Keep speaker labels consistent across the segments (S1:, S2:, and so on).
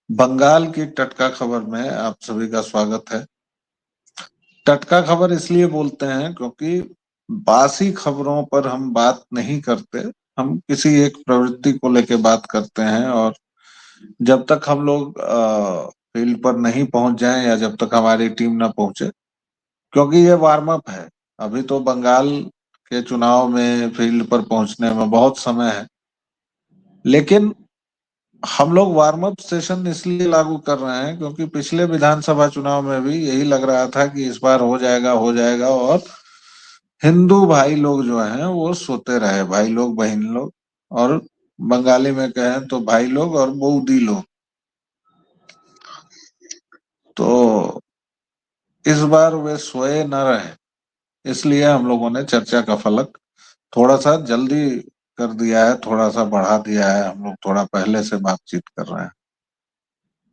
S1: बंगाल की टटका खबर में आप सभी का स्वागत है। टटका खबर इसलिए बोलते हैं क्योंकि बासी खबरों पर हम बात नहीं करते। हम किसी एक प्रवृत्ति को लेकर बात करते हैं, और जब तक हम लोग फील्ड पर नहीं पहुंच जाएं या जब तक हमारी टीम ना पहुंचे, क्योंकि ये वार्म अप है। अभी तो बंगाल के चुनाव में फील्ड पर पहुंचने में बहुत समय है, लेकिन हम लोग वार्म अप सेशन इसलिए लागू कर रहे हैं क्योंकि पिछले विधानसभा चुनाव में भी यही लग रहा था कि इस बार हो जाएगा, और हिंदू भाई लोग जो हैं वो सोते रहे, भाई लोग बहन लोग, और बंगाली में कहें तो भाई लोग और बौद्धी लोग। तो इस बार वे सोए न रहे, इसलिए हम लोगों ने चर्चा का फलक थोड़ा सा जल्दी कर दिया है, थोड़ा सा बढ़ा दिया है। हम लोग थोड़ा पहले से बातचीत कर रहे हैं।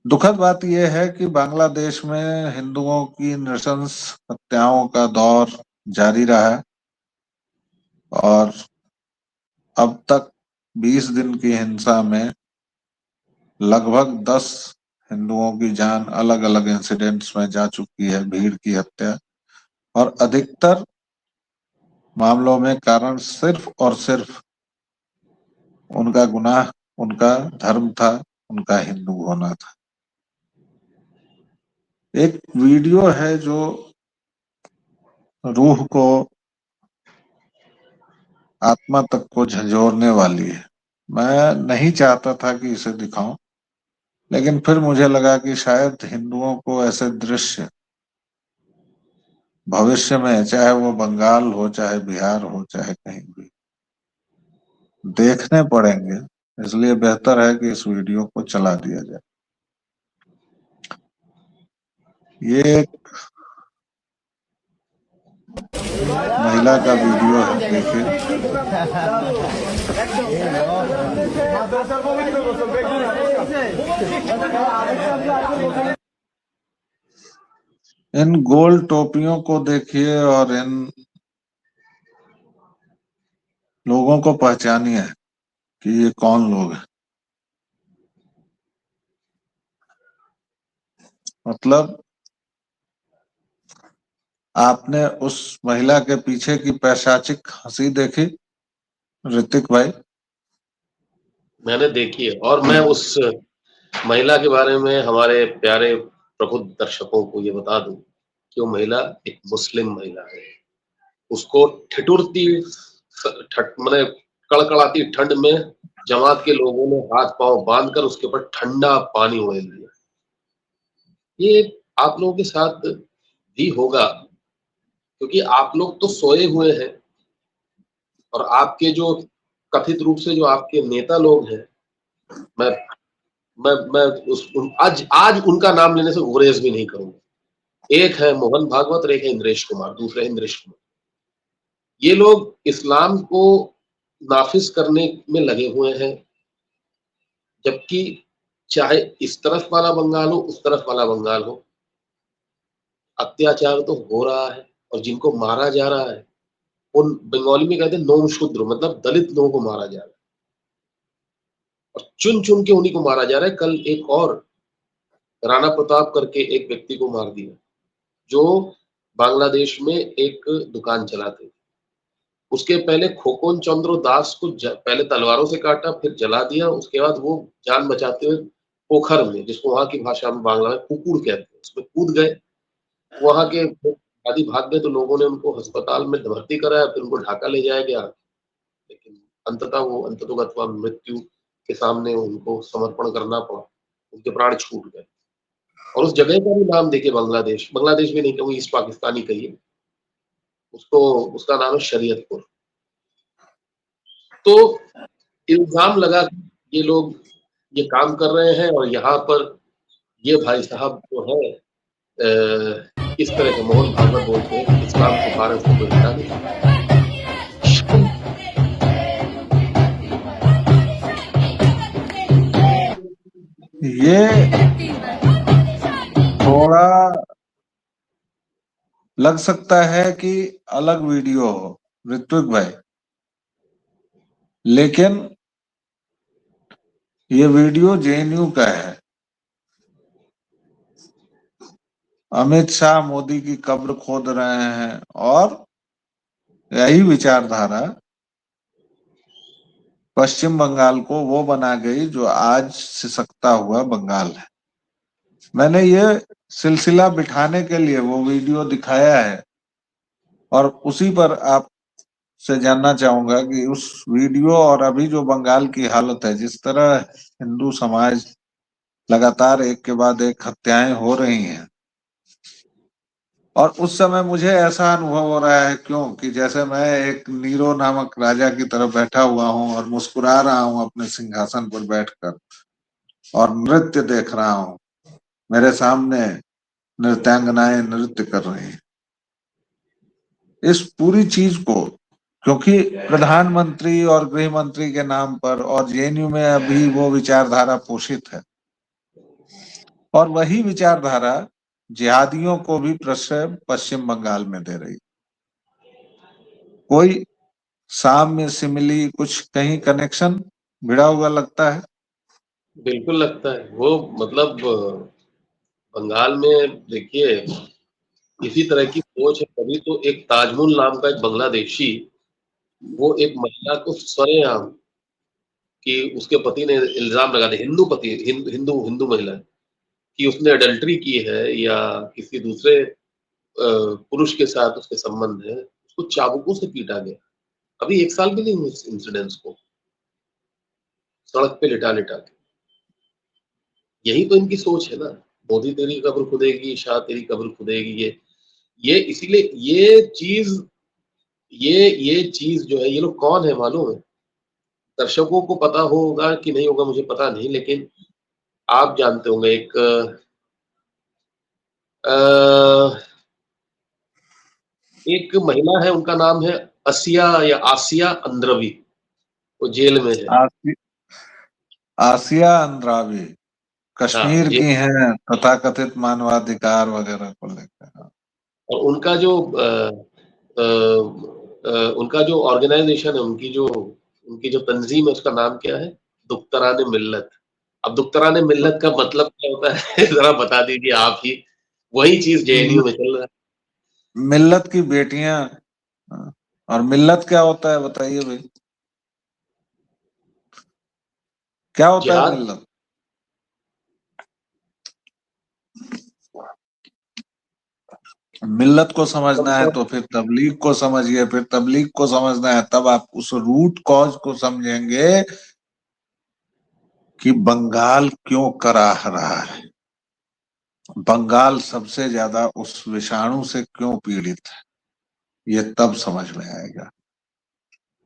S1: दुखद बात यह है कि बांग्लादेश में हिंदुओं की नृशंस हत्याओं का दौर जारी रहा है, और अब तक 20 दिन की हिंसा में लगभग 10 हिंदुओं की जान अलग अलग इंसिडेंट्स में जा चुकी है, भीड़ की हत्या। और अधिकतर मामलों में कारण सिर्फ और सिर्फ उनका गुनाह, उनका धर्म था, उनका हिंदू होना था। एक वीडियो है जो रूह को, आत्मा तक को झंझोरने वाली है। मैं नहीं चाहता था कि इसे दिखाऊं, लेकिन फिर मुझे लगा कि शायद हिंदुओं को ऐसे दृश्य भविष्य में, चाहे वो बंगाल हो, चाहे बिहार हो, चाहे कहीं भी, देखने पड़ेंगे। इसलिए बेहतर है कि इस वीडियो को चला दिया जाए। ये एक महिला का वीडियो है, देखिए। इन गोल टोपियों को देखिए और इन लोगों को पहचानिए कि ये कौन लोग हैं। मतलब आपने उस महिला के पीछे की पैशाचिक हंसी देखी, ऋतिक भाई?
S2: मैंने देखी है, और मैं उस महिला के बारे में हमारे प्यारे प्रबुद्ध दर्शकों को ये बता दूं कि वो महिला एक मुस्लिम महिला है। उसको ठिठुरती मैंने कड़कड़ाती ठंड में जमात के लोगों ने हाथ पांव बांधकर उसके ऊपर ठंडा पानी उड़ेल दिया। ये आप लोगों के साथ भी होगा, क्योंकि आप लोग तो सोए हुए हैं, और आपके जो कथित रूप से जो आपके नेता लोग हैं, मैं मैं आज आज उनका नाम लेने से गुरेज भी नहीं करूंगा। एक है मोहन भागवत और एक है इंद्रेश कुमार, दूसरे इंद्रेश कुमार। ये लोग इस्लाम को नाफिज करने में लगे हुए हैं, जबकि चाहे इस तरफ वाला बंगाल हो, उस तरफ वाला बंगाल हो, अत्याचार तो हो रहा है। और जिनको मारा जा रहा है, उन बंगाली में कहते हैं नोम शूद्र, मतलब दलित लोगों को मारा जा रहा है, और चुन चुन के उन्हीं को मारा जा रहा है। कल एक और राणा प्रताप करके एक व्यक्ति को मार दिया, जो बांग्लादेश में एक दुकान चलाते थे। उसके पहले खोकोन चंद्र दास को पहले तलवारों से काटा, फिर जला दिया। उसके बाद वो जान बचाते हुए पोखर में, जिसको वहां की भाषा में बांग्ला में कुकुर कहते हैं, उसमें कूद गए। वहां के आदि भाग गए, तो लोगों ने उनको अस्पताल में भर्ती कराया, फिर उनको ढाका ले जाया गया। लेकिन अंततः वो अंततोगत्वा मृत्यु के सामने उनको समर्पण करना पड़ा, उनके प्राण छूट गए। और उस जगह का भी नाम देखिए, बांग्लादेश, बांग्लादेश भी नहीं कहूँ, ईस्ट पाकिस्तानी कहिए उसको, उसका नाम है शरीयतपुर। तो इल्जाम लगा ये लोग ये काम कर रहे हैं, और यहाँ पर ये भाई साहब जो है इस तरह के मोहन भागवत बोलते हैं कि इस्लाम को भारत से कोई हटा नहीं सकता।
S1: ये थोड़ा लग सकता है कि अलग वीडियो हो, ऋत्विक भाई, लेकिन ये वीडियो जेएनयू का है। अमित शाह मोदी की कब्र खोद रहे हैं, और यही विचारधारा पश्चिम बंगाल को वो बना गई जो आज सिसकता हुआ बंगाल है। मैंने ये सिलसिला बिठाने के लिए वो वीडियो दिखाया है, और उसी पर आप से जानना चाहूंगा कि उस वीडियो और अभी जो बंगाल की हालत है, जिस तरह हिंदू समाज लगातार एक के बाद एक हत्याएं हो रही हैं, और उस समय मुझे ऐसा अनुभव हो रहा है क्यों कि जैसे मैं एक नीरो नामक राजा की तरफ बैठा हुआ हूं और मुस्कुरा रहा हूं अपने सिंहासन पर बैठकर, और नृत्य देख रहा हूं। मेरे सामने नृत्यांगनाएं नृत्य कर रही हैं। इस पूरी चीज को, क्योंकि प्रधानमंत्री और गृह मंत्री के नाम पर और जेएनयू में अभी वो विचारधारा पोषित है, और वही विचारधारा जिहादियों को भी प्रश्रय पश्चिम बंगाल में दे रही। कोई साम्य सिमिली कुछ कहीं कनेक्शन भिड़ा हुआ लगता है।
S2: बिल्कुल लगता है वो, मतलब बंगाल में देखिए इसी तरह की सोच है। तभी तो एक ताजमुल नाम का एक बांग्लादेशी, वो एक महिला को सरेआम, कि उसके पति ने इल्जाम लगा दिया, हिंदू पति, हिंदू महिला, कि उसने अडल्ट्री की है या किसी दूसरे पुरुष के साथ उसके संबंध है, उसको चाबुकों से पीटा गया। अभी 1 साल भी नहीं हुए इस इंसिडेंट्स को, सड़क पे लिटा लिटा के। यही तो इनकी सोच है ना, मोदी तेरी कब्र खुदेगी, शाह तेरी कब्र खुदेगी। ये इसीलिए ये चीज जो है, ये लोग कौन है मालूम है? दर्शकों को पता होगा कि नहीं होगा मुझे पता नहीं, लेकिन आप जानते होंगे एक महिला है, उनका नाम है आसिया या आसिया अंद्रवी, वो जेल में है।
S1: आसिया अंद्रावी
S2: हाँ,
S1: कश्मीर की हैं, तथाकथित मानवाधिकार वगैरह को लेकर।
S2: और उनका जो ऑर्गेनाइजेशन है, उनकी जो तंजीम है, उसका नाम क्या है? दुख्तरान मिल्लत। अब दुख्तरान मिल्लत का मतलब क्या होता है? जरा बता दीजिए आप ही। वही चीज जेएनयू में चल रहा है।
S1: मिल्लत की बेटियां। और मिल्लत क्या होता है बताइए भाई, क्या होता है
S2: जिहाद।
S1: मिल्लत? मिल्लत को समझना है तो फिर तबलीग को समझिए, फिर तबलीग को समझना है तब आप उस रूट कॉज को समझेंगे कि बंगाल क्यों कराह रहा है, बंगाल सबसे ज्यादा उस विषाणु से क्यों पीड़ित है, ये तब समझ में आएगा।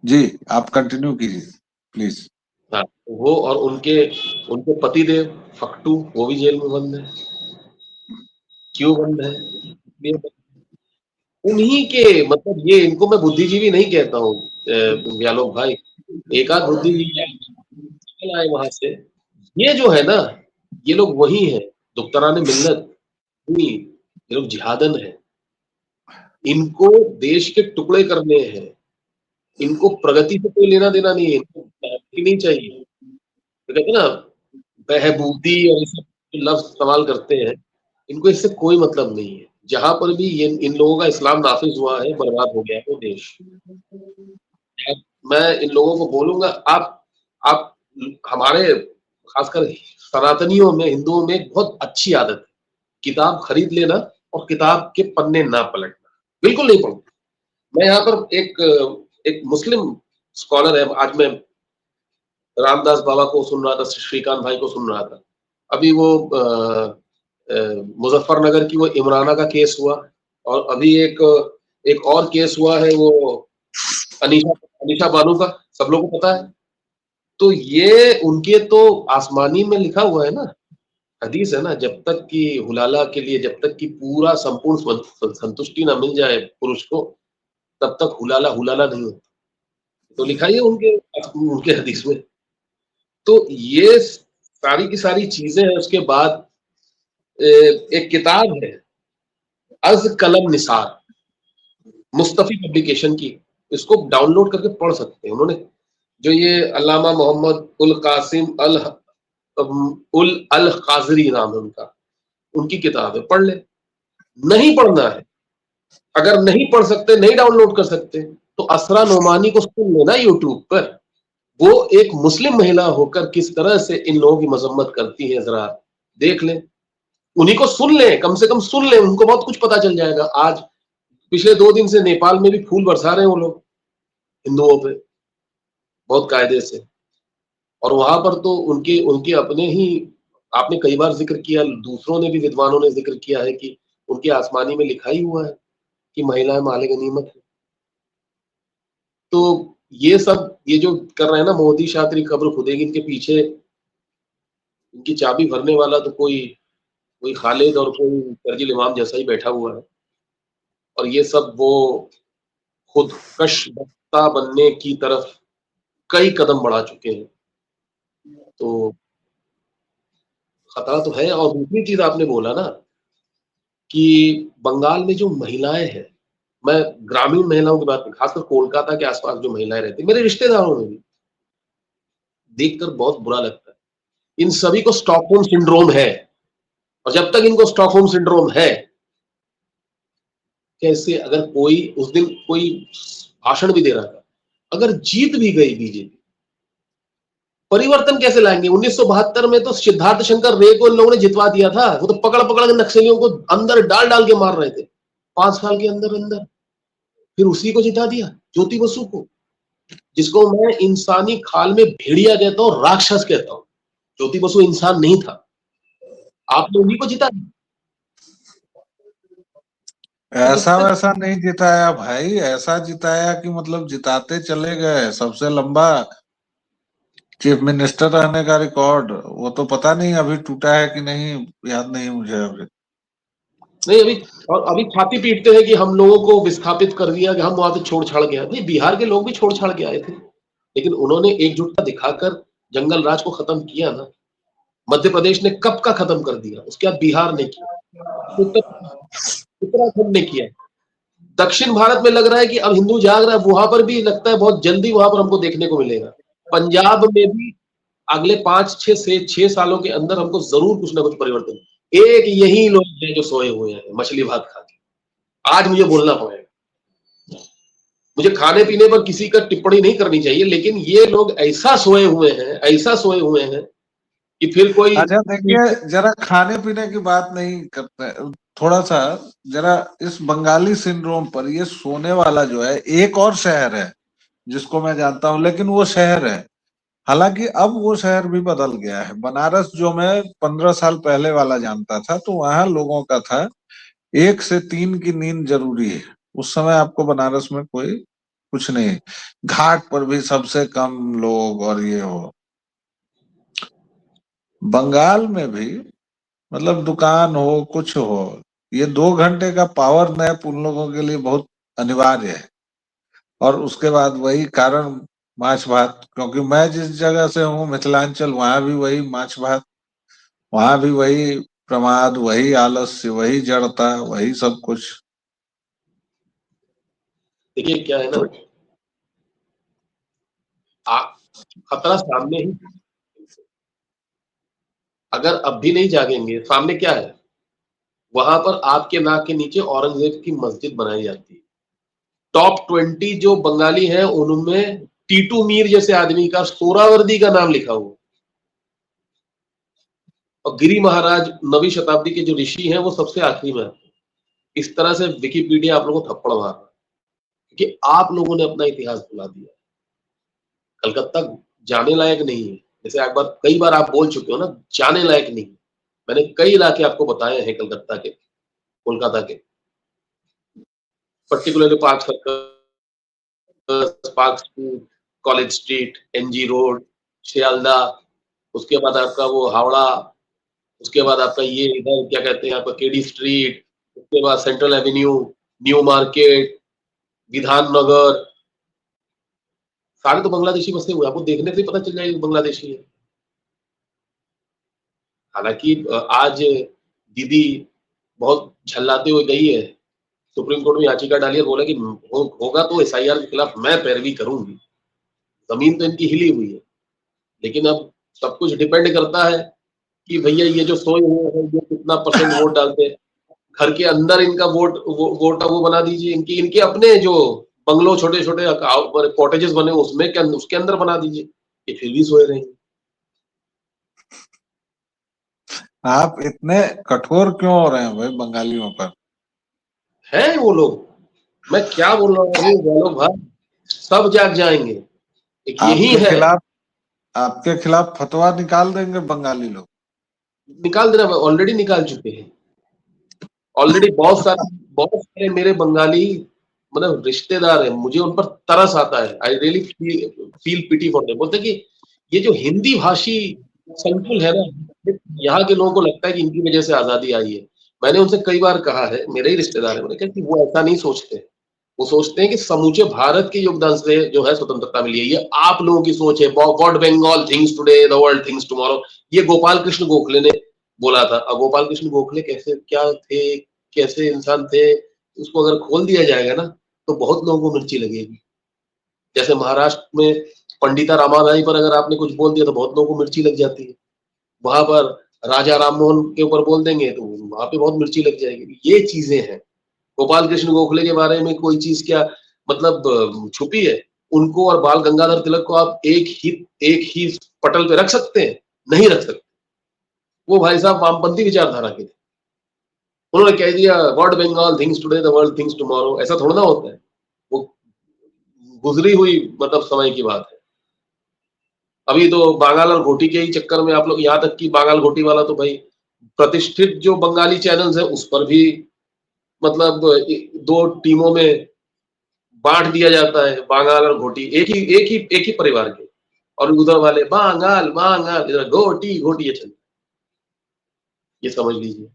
S1: जी, आप कंटिन्यू कीजिए प्लीज।
S2: हाँ, वो और उनके उनके पतिदेव फक्टू, वो भी जेल में बंद है। क्यों बंद है? इसलिए उन्हीं के, मतलब ये इनको मैं बुद्धिजीवी नहीं कहता हूँ व्यालोक भाई, एक आध बुद्धिजीवी निकल आए वहां से। ये जो है ना, ये लोग वही है, दुख्तरान मिल्लत नहीं, ये लोग जिहादन है। इनको देश के टुकड़े करने हैं, इनको प्रगति से कोई लेना देना नहीं है, इनको तरक्की नहीं चाहिए। तो कहते हैं ना, बहबूदी और ये सब जो लफ्ज इस्तेमाल करते हैं, इनको इससे कोई मतलब नहीं है। जहां पर भी ये इन लोगों का इस्लाम नाफिज हुआ है, बर्बाद हो गया है वो देश। मैं इन लोगों को बोलूंगा, आप हमारे खासकर सनातनियों में, हिंदुओं में एक बहुत अच्छी आदत है, किताब खरीद लेना और किताब के पन्ने ना पलटना, बिल्कुल नहीं पढ़ना। मैं यहाँ पर एक मुस्लिम स्कॉलर है, आज मैं रामदास बाबा को सुन रहा था, श्रीकांत भाई को सुन रहा था। अभी वो मुजफ्फरनगर की वो इमराना का केस हुआ, और अभी एक और केस हुआ है, वो अनीशा अनीशा बानू का, सब लोगों को पता है। तो ये उनके तो आसमानी में लिखा हुआ है ना, हदीस है ना, जब तक कि हुलाला के लिए, जब तक कि पूरा संपूर्ण संतुष्टि ना मिल जाए पुरुष को, तब तक हुलाला हुलाला नहीं होता। तो लिखा ही है उनके उनके हदीस में। तो ये सारी की सारी चीजें हैं। उसके बाद एक किताब है, अज कलम निसार, मुस्तफी पब्लिकेशन की, इसको डाउनलोड करके पढ़ सकते हैं। उन्होंने जो ये अल्लामा मोहम्मद उल कासिम उल अल काजरी नाम है उनका, उनकी किताब है, पढ़ ले। नहीं पढ़ना है, अगर नहीं पढ़ सकते, नहीं डाउनलोड कर सकते, तो असरा नोमानी को सुन लेना यूट्यूब पर। वो एक मुस्लिम महिला होकर किस तरह से इन लोगों की मजम्मत करती है, जरा देख लें, उन्हीं को सुन लें, कम से कम सुन लें, उनको बहुत कुछ पता चल जाएगा। आज पिछले 2 दिन से नेपाल में भी फूल बरसा रहे हैं वो लोग हिंदुओं पे, बहुत कायदे से। और वहां पर तो उनके उनके अपने ही, आपने कई बार जिक्र किया, दूसरों ने भी, विद्वानों ने जिक्र किया है कि उनके आसमानी में लिखा ही हुआ है कि महिलाएं माले गनीमत है। तो ये सब, ये जो कर रहे हैं ना मोदी शाह कब्र खुदेगी, इनके पीछे इनकी चाबी भरने वाला तो कोई कोई खालिद और कोई शर्जील इमाम जैसा ही बैठा हुआ है। और ये सब वो खुदकश बख्ता बनने की तरफ कई कदम बढ़ा चुके हैं। तो खतरा तो है। और दूसरी चीज आपने बोला ना कि बंगाल में जो महिलाएं हैं, मैं ग्रामीण महिलाओं की बात, खासकर कोलकाता के आसपास जो महिलाएं रहती, मेरे रिश्तेदारों में भी देखकर बहुत बुरा लगता है। इन सभी को स्टॉकहोम सिंड्रोम है, और जब तक इनको स्टॉकहोम सिंड्रोम है, कैसे, अगर कोई उस दिन कोई भाषण भी दे रहा था, अगर जीत भी गई बीजेपी, परिवर्तन कैसे लाएंगे? 1972 में तो सिद्धार्थ शंकर रे को इन लोगों ने जितवा दिया था, वो तो पकड़ पकड़ के नक्सलियों को अंदर डाल डाल के मार रहे थे 5 साल के अंदर अंदर। फिर उसी को जिता दिया, ज्योति बसु को, जिसको मैं इंसानी खाल में भेड़िया कहता हूँ, राक्षस कहता हूँ। ज्योति बसु इंसान नहीं था, आपने उन्हीं को जिता दिया।
S1: ऐसा वैसा नहीं जिताया भाई, ऐसा जिताया कि मतलब जिताते चले गए। सबसे लंबा चीफ मिनिस्टर रहने का रिकॉर्ड, वो तो पता नहीं अभी टूटा है कि नहीं, याद नहीं मुझे अभी।
S2: नहीं, अभी छाती पीटते हैं कि हम लोगों को विस्थापित कर दिया, कि हम वहां से छोड़ छाड़ गया। नहीं, बिहार के लोग भी छोड़ छाड़ के आए थे, लेकिन उन्होंने एकजुटता दिखाकर जंगल राज को खत्म किया ना। मध्य प्रदेश ने कब का खत्म कर दिया, उसके बाद बिहार ने किया, उत्तराखंड ने किया। दक्षिण भारत में लग रहा है कि अब हिंदू जाग रहा है, वहां पर भी लगता है बहुत जल्दी वहां पर हमको देखने को मिलेगा। पंजाब में भी अगले 5-6 सालों के अंदर हमको जरूर कुछ ना कुछ परिवर्तन। एक यही लोग हैं जो सोए हुए हैं मछली भात खा के। आज मुझे बोलना पड़ेगा, मुझे खाने पीने पर किसी का टिप्पणी नहीं करनी चाहिए, लेकिन ये लोग ऐसा सोए हुए हैं, ऐसा सोए हुए हैं कि फिर कोई।
S1: अच्छा देखिए, जरा खाने पीने की बात नहीं करते, थोड़ा सा जरा इस बंगाली सिंड्रोम पर, ये सोने वाला जो है, एक और शहर है जिसको मैं जानता हूँ, लेकिन वो शहर है, हालांकि अब वो शहर भी बदल गया है। बनारस जो मैं 15 साल पहले वाला जानता था, तो वहां लोगों का था 1 से 3 की नींद जरूरी है। उस समय आपको बनारस में कोई कुछ नहीं, घाट पर भी सबसे कम लोग, और ये हो। बंगाल में भी मतलब दुकान हो कुछ हो, ये 2 घंटे का पावर नैप उन लोगों के लिए बहुत अनिवार्य है। और उसके बाद वही कारण माछ भात, क्योंकि मैं जिस जगह से हूँ मिथिलांचल, वहां भी वही माछ भात, वहां भी वही प्रमाद, वही आलस्य, वही जड़ता, वही सब कुछ।
S2: देखिए क्या है ना,
S1: तो
S2: खतरा सामने ही, अगर अब भी नहीं जागेंगे, सामने क्या है, वहां पर आपके नाक के नीचे औरंगजेब की मस्जिद बनाई जाती है। टॉप 20 जो बंगाली है उनमें टीटू मीर जैसे आदमी का सोहरावर्दी का नाम लिखा हुआ। और गिरी महाराज 9वीं शताब्दी के जो ऋषि हैं वो सबसे आखिरी में आते हैं। इस तरह से विकिपीडिया आप लोगों को थप्पड़ मार रहा है, क्योंकि आप लोगों ने अपना इतिहास भुला दिया। कलकत्ता जाने लायक नहीं है, जैसे एक बार, कई बार आप बोल चुके हो ना, जाने लायक नहीं। मैंने कई इलाके आपको बताए हैं कलकत्ता के, कोलकाता के, particularly Park Circle, Park Street, College Street, MG Road, Sealdah, उसके बाद आपका वो हावड़ा, उसके बाद आपका ये इधर क्या कहते हैं आपका केडी स्ट्रीट, उसके बाद सेंट्रल एवेन्यू, न्यू मार्केट, विधान नगर, सारे तो बांग्लादेशी बसे हुए, आपको देखने से ही पता चल जाएगा बांग्लादेशी है। हालांकि आज दीदी बहुत झल्लाते हुए गई है, सुप्रीम कोर्ट में याचिका डाली और बोला कि होगा तो एसआईआर के खिलाफ मैं पैरवी करूंगी। जमीन तो इनकी हिली हुई है, लेकिन अब सब कुछ डिपेंड करता है कि भैया ये जो सोए हुए हैं, ये कितना % वोट डालते हैं। घर के अंदर इनका वोट वो बना दीजिए, इनके अपने जो बंगलो छोटे छोटे कॉटेजेस बने उसमें उसके अंदर बना दीजिए, ये फिर भी सोए रहेंगे।
S1: आप इतने कठोर क्यों हो रहे हैं भाई बंगालियों पर?
S2: है वो लोग, मैं क्या बोल रहा हूँ गौरव भाई, सब जाग जाएंगे, एक यही है।
S1: आपके खिलाफ फतवा निकाल देंगे बंगाली लोग।
S2: निकाल देना, ऑलरेडी निकाल चुके हैं, ऑलरेडी बहुत सारे मेरे बंगाली मतलब रिश्तेदार हैं, मुझे उन पर तरस आता है। I really feel pity for them. बोलते कि ये जो हिंदी भाषी संकुल है ना, यहाँ के लोगों को लगता है कि इनकी वजह से आजादी आई है। मैंने उनसे कई बार कहा है, मेरे ही रिश्तेदार है, मैंने कहा कि वो ऐसा नहीं सोचते, वो सोचते हैं कि समूचे भारत के योगदान से जो है स्वतंत्रता मिली है। ये आप लोगों की सोच है, what Bengal thinks today the world thinks tomorrow, ये गोपाल कृष्ण गोखले ने बोला था। अब गोपाल कृष्ण गोखले कैसे क्या थे, कैसे इंसान थे, उसको अगर खोल दिया जाएगा ना तो बहुत लोगों को मिर्ची लगेगी। जैसे महाराष्ट्र में पंडिता रामाबाई पर अगर आपने कुछ बोल दिया तो बहुत लोगों को मिर्ची लग जाती है, वहां पर राजा राममोहन के ऊपर बोल देंगे तो वहां पे बहुत मिर्ची लग जाएगी। ये चीजें हैं। गोपाल कृष्ण गोखले के बारे में कोई चीज क्या मतलब छुपी है? उनको और बाल गंगाधर तिलक को आप एक ही पटल पे रख सकते हैं? नहीं रख सकते। वो भाई साहब वामपंथी विचारधारा के थे, उन्होंने कह दिया what Bengal thinks today the world thinks tomorrow, ऐसा थोड़ा ना होता है। वो गुजरी हुई मतलब समय की बात है। अभी तो बांगाल और घोटी के ही चक्कर में आप लोग, यहाँ तक कि बांगाल घोटी वाला तो भाई प्रतिष्ठित जो बंगाली चैनल्स है उस पर भी मतलब दो टीमों में बांट दिया जाता है, बांगाल और घोटी एक ही परिवार के, और उधर वाले बांगाल बांगाल, इधर घोटी घोटी, ये चल, ये समझ लीजिए।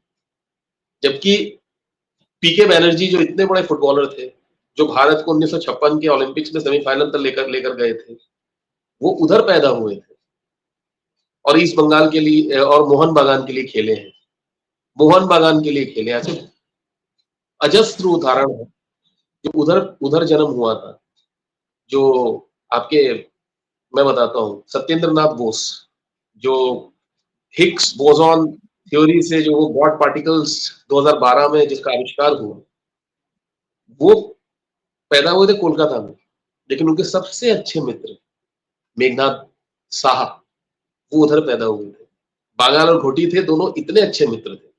S2: जबकि पीके बैनर्जी जो इतने बड़े फुटबॉलर थे, जो भारत को 1956 के ओलंपिक्स में सेमीफाइनल तक लेकर लेकर गए थे, वो उधर पैदा हुए थे और ईस्ट बंगाल के लिए और मोहन बागान के लिए खेले हैं, मोहन बागान के लिए खेले। ऐसे अजस्त्र उदाहरण है जो उधर उधर जन्म हुआ था। जो आपके, मैं बताता हूँ, सत्येंद्र नाथ बोस, जो हिग्स बोसॉन थ्योरी से जो वो गॉड पार्टिकल्स 2012 में जिसका आविष्कार हुआ, वो पैदा हुए थे कोलकाता में, लेकिन उनके सबसे अच्छे मित्र मेघनाथ साहा वो उधर पैदा हुए थे। बांगाल और घोटी थे, दोनों इतने अच्छे मित्र थे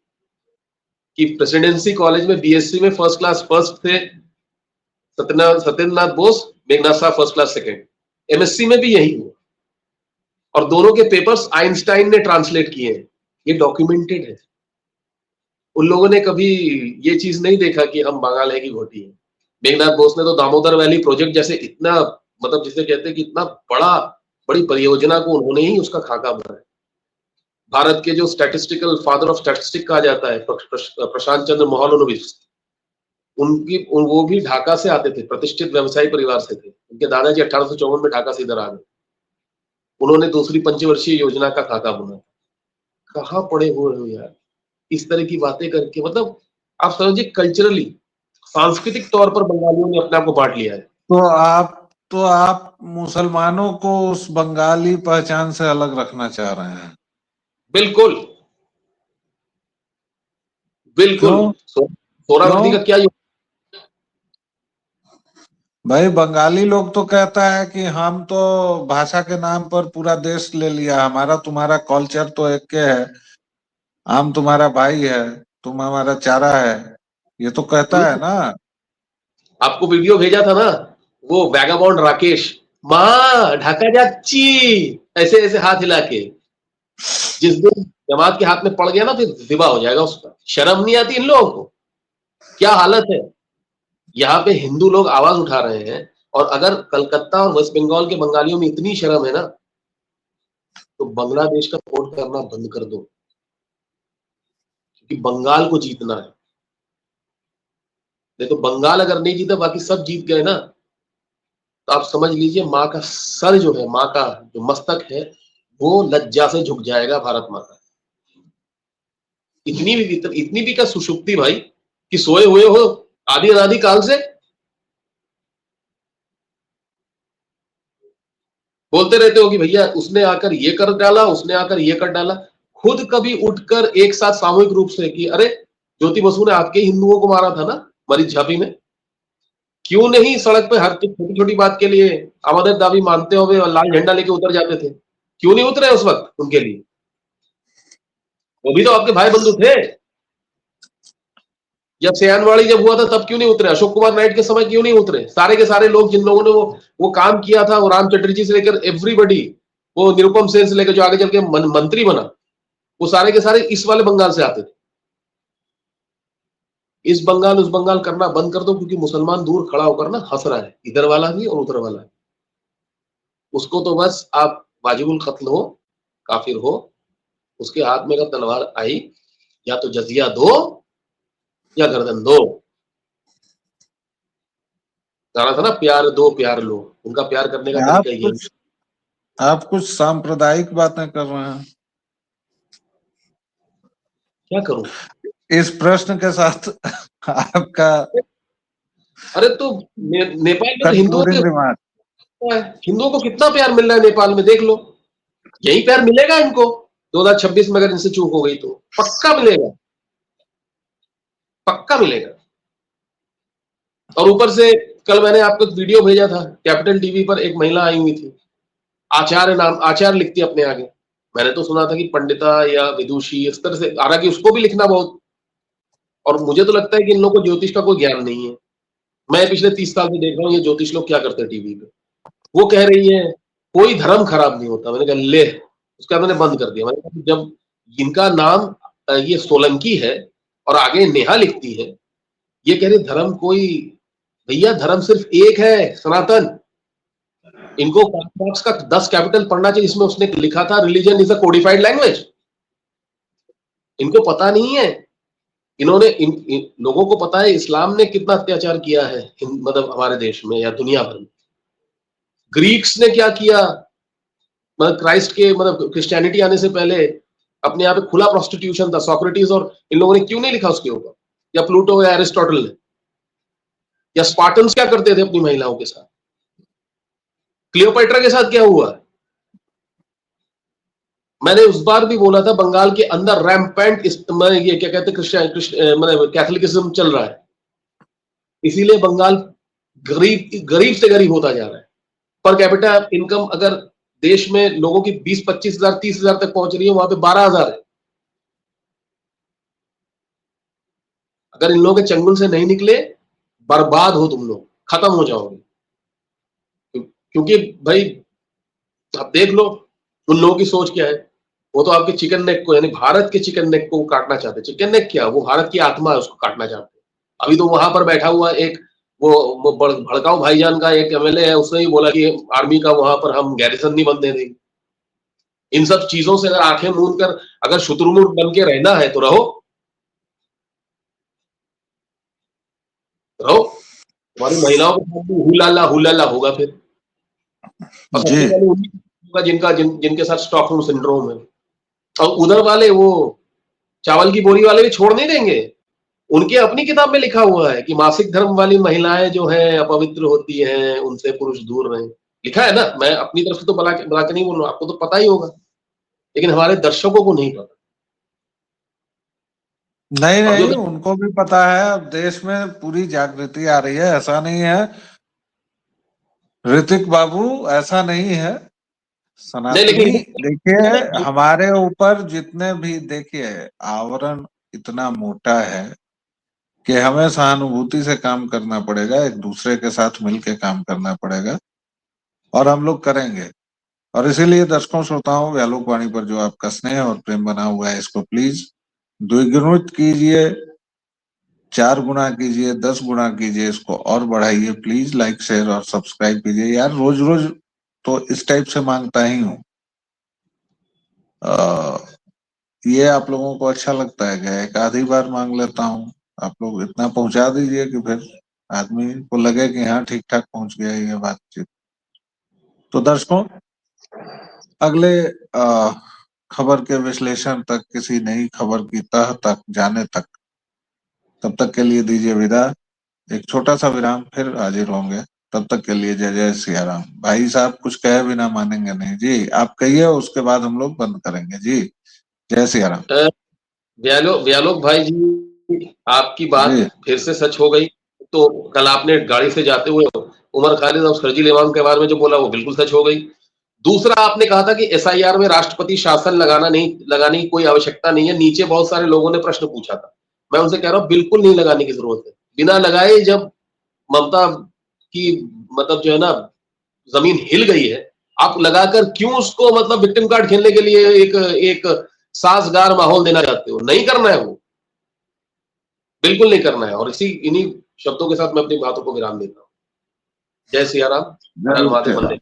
S2: कि प्रेसिडेंसी कॉलेज में बीएससी में फर्स्ट क्लास फर्स्ट थे Satyendra Nath Bose, Meghnath Saha first class second. MSc में भी यही हुआ और दोनों के पेपर्स आइंस्टाइन ने ट्रांसलेट किए हैं, ये डॉक्यूमेंटेड है। उन लोगों ने कभी ये चीज नहीं देखा कि हम बंगाल है कि घोटी है। मेघनाथ बोस ने तो दामोदर वैली प्रोजेक्ट जैसे इतना मतलब जिसे कहते हैं कि इतना बड़ी परियोजना को उन्होंने ही उसका खाका बनाया। भारत के जो स्टैटिस्टिकल फादर ऑफ स्टैटिस्टिक कहा जाता है प्रशांत चंद्र महालनोबिस, वो भी ढाका से आते थे, प्रतिष्ठित व्यवसायी परिवार से थे। उनके दादाजी 1854 में ढाका से इधर आ गए, उन्होंने दूसरी पंचवर्षीय योजना का खाका बुना। कहाँ पड़े हुए हो यार इस तरह की बातें करके? मतलब आप समझिए कल्चरली, सांस्कृतिक तौर पर बंगालियों ने अपने आप को बांट लिया है।
S1: तो आप मुसलमानों को उस बंगाली पहचान से अलग रखना चाह रहे हैं?
S2: बिल्कुल बिल्कुल। सोहरावर्दी का क्या
S1: भाई बंगाली लोग तो कहता है कि हम तो भाषा के नाम पर पूरा देश ले लिया, हमारा तुम्हारा कल्चर तो एक के है, हम तुम्हारा भाई है, तुम हमारा चारा है, ये तो कहता है ना।
S2: आपको वीडियो भेजा था ना, वो वैगाबॉन्ड राकेश, माँ ढाका जाची, ऐसे ऐसे हाथ हिला के, जिस दिन जमात के हाथ में पड़ गया ना फिर जिबा हो जाएगा उसका। शर्म नहीं आती इन लोगों को? क्या हालत है। यहाँ पे हिंदू लोग आवाज उठा रहे हैं, और अगर कलकत्ता और वेस्ट बंगाल के बंगालियों में इतनी शर्म है ना, तो बांग्लादेश का सपोर्ट करना बंद कर दो, क्योंकि बंगाल को जीतना है। नहीं तो बंगाल अगर नहीं जीता बाकी सब जीत गए ना, तो आप समझ लीजिए माँ का सर जो है, माँ का जो मस्तक है, वो लज्जा से झुक जाएगा भारत माता। इतनी भी क्या सुषुप्ति भाई कि सोए हुए हो आदि अनादि काल से? बोलते रहते हो कि भैया उसने आकर ये कर डाला, उसने आकर ये कर डाला। खुद कभी उठकर एक साथ सामूहिक रूप से कि अरे ज्योति बसु ने आपके हिंदुओं को मारा था ना मरीज झापी में। क्यों नहीं सड़क पे हर छोटी छोटी बात के लिए अवैध दावी मानते हुए और लाल झंडा लेके उतर जाते थे? क्यों नहीं उतरे उस वक्त उनके लिए? वो भी तो आपके भाई बंधु थे। जब सयानवाड़ी जब हुआ था तब क्यों नहीं उतरे? अशोक कुमार नाइट के समय क्यों नहीं उतरे? सारे के सारे लोग जिन लोगों ने वो काम किया था, वो राम चटर्जी से लेकर एवरीबडी, वो निरुपम सेन से लेकर जो आगे चल के मंत्री बना, वो सारे के सारे इस वाले बंगाल से आते थे। इस बंगाल उस बंगाल करना बंद कर दो, क्योंकि मुसलमान दूर खड़ा होकर ना हंस रहा है, इधर वाला भी और उधर वाला भी। उसको तो बस आप वाजिबुल कत्ल हो, काफिर हो, उसके हाथ में अगर तलवार आई, या तो जजिया दो या गर्दन दो। गाना था ना, प्यार दो प्यार लो, उनका प्यार करने का तरीका ये।
S1: आप कुछ सांप्रदायिक बातें कर रहे हैं।
S2: क्या करूं
S1: इस प्रश्न के साथ आपका?
S2: अरे तो नेपाल में तो हिंदुओं को कितना प्यार मिल रहा है नेपाल में, देख लो। यही प्यार मिलेगा इनको 2026 में, अगर इनसे चूक हो गई तो पक्का मिलेगा, पक्का मिलेगा। और ऊपर से कल मैंने आपको एक वीडियो भेजा था, कैपिटल टीवी पर एक महिला आई हुई थी, आचार्य नाम, आचार्य लिखती अपने आगे। मैंने तो सुना था कि पंडिता या विदुषी इस तरह से, हालांकि उसको भी लिखना बहुत, और मुझे तो लगता है कि इन लोगों को ज्योतिष का कोई ज्ञान नहीं है। मैं पिछले 30 साल से देख रहा हूँ ये ज्योतिष लोग क्या करते हैं टीवी पे। वो कह रही है कोई धर्म खराब नहीं होता। मैंने कहा ले, उसका मैंने बंद कर दिया। मैंने कहा जब इनका नाम ये सोलंकी है और आगे नेहा लिखती है, ये कह रही धर्म कोई, भैया धर्म सिर्फ एक है, सनातन। इनको मार्क्स का 10 कैपिटल पढ़ना चाहिए, इसमें उसने लिखा था religion is a codified language. इनको पता नहीं है। इन्होंने इन लोगों को पता है इस्लाम ने कितना अत्याचार किया है, मतलब हमारे देश में या दुनिया भर में। ग्रीक्स ने क्या किया, मतलब क्राइस्ट के, मतलब क्रिश्चियनिटी आने से पहले अपने यहाँ पे खुला प्रोस्टिट्यूशन था, सोक्रेटिस और इन लोगों ने क्यों नहीं लिखा उसके ऊपर? या प्लूटो या एरिस्टोटल ने? या स्पार्टन्स क्या करते थे अपनी महिलाओं के साथ? क्लियोपेट्रा के साथ क्या हुआ? मैंने उस बार भी बोला था बंगाल के अंदर रैम्पेंट ये क्या कहते हैं, मतलब कैथोलिकिज्म चल रहा है, इसीलिए बंगाल गरीब से गरीब होता जा रहा है। पर कैपिटल इनकम अगर देश में लोगों की 20-25 हजार 30 हजार तक पहुंच रही है, वहां पे 12,000 है। अगर इन लोगों के चंगुल से नहीं निकले, बर्बाद हो तुम लोग, खत्म हो जाओगे। क्योंकि भाई आप देख लो उन लोगों की सोच क्या है। वो तो आपके चिकन नेक को, यानी भारत के चिकन नेक को काटना चाहते हैं। चिकन नेक क्या, वो भारत की आत्मा है, उसको काटना चाहते हैं। अभी तो वहां पर बैठा हुआ एक वो भड़काऊ भाईजान का एक एमएलए है, उसने ही बोला कि आर्मी का वहां पर हम गैरिसन नहीं बनने देंगे। इन सब चीजों से अगर आंखें मूंद कर अगर शुतुरमुर्ग बन के रहना है तो रहो, रहो। हमारी महिलाओं के साथ हुलाला होगा फिर। और सबसे पहले होगा जिनके साथ स्टॉकहोम सिंड्रोम है। और उधर वाले वो चावल की बोरी वाले भी छोड़ नहीं देंगे। उनके अपनी किताब में लिखा हुआ है कि मासिक धर्म वाली महिलाएं जो हैं अपवित्र होती हैं, उनसे पुरुष दूर रहें। लिखा है ना, मैं अपनी तरफ से तो बला के नहीं बोल रहा हूं, आपको तो पता ही होगा, लेकिन हमारे दर्शकों को नहीं पता।
S1: नहीं, उनको भी पता है। अब देश में पूरी जागृति आ रही है, ऐसा नहीं है ऋतिक बाबू, ऐसा नहीं है। सनातनी देखिए, हमारे ऊपर जितने भी, देखिए आवरण इतना मोटा है कि हमें सहानुभूति से काम करना पड़ेगा, एक दूसरे के साथ मिलकर काम करना पड़ेगा, और हम लोग करेंगे। और इसीलिए दर्शकों श्रोताओं, व्यालोक वाणी पर जो आपका स्नेह और प्रेम बना हुआ है, इसको प्लीज द्विगुणित कीजिए, 4 गुना कीजिए, 10 गुना कीजिए, इसको और बढ़ाइए प्लीज। लाइक शेयर और सब्सक्राइब कीजिए यार। रोज रोज तो इस टाइप से मांगता ही हूँ। ये आप लोगों को अच्छा लगता है क्या? एक आधी बार मांग लेता हूँ, आप लोग इतना पहुंचा दीजिए कि फिर आदमी को लगे कि हाँ ठीक ठाक पहुंच गया ये बातचीत। तो दर्शकों, अगले खबर के विश्लेषण तक, किसी नई खबर की तह तक जाने तक, तब तक के लिए दीजिए विदा। एक छोटा सा विराम, फिर हाजिर होंगे। तब तक के लिए जय जय सिया राम। भाई साहब कुछ कहे बिना मानेंगे नहीं जी, आप कहिए, उसके बाद हम लोग बंद करेंगे जी। जय सिया राम।
S2: व्यालोक भाई जी आपकी बात
S1: जी।
S2: फिर से सच हो गई। तो कल आपने गाड़ी से जाते हुए उमर खालिद और शर्जील इमाम के बारे में जो बोला वो बिल्कुल सच हो गई। दूसरा आपने कहा था कि एसआईआर में राष्ट्रपति शासन लगाने की कोई आवश्यकता नहीं है। नीचे बहुत सारे लोगों ने प्रश्न पूछा था। मैं उनसे कह रहा हूँ बिल्कुल नहीं लगाने की जरूरत है। बिना लगाए जब ममता की मतलब जो है ना जमीन हिल गई है, आप लगाकर क्यों उसको मतलब विक्टिम कार्ड खेलने के लिए एक एक साजगार माहौल देना चाहते हो? नहीं करना है वो, बिल्कुल नहीं करना है। और इन्हीं शब्दों के साथ मैं अपनी बातों को विराम देता हूँ। जय सिया राम, हर हर
S1: जरूर
S2: महादेव,
S1: से
S2: वंदे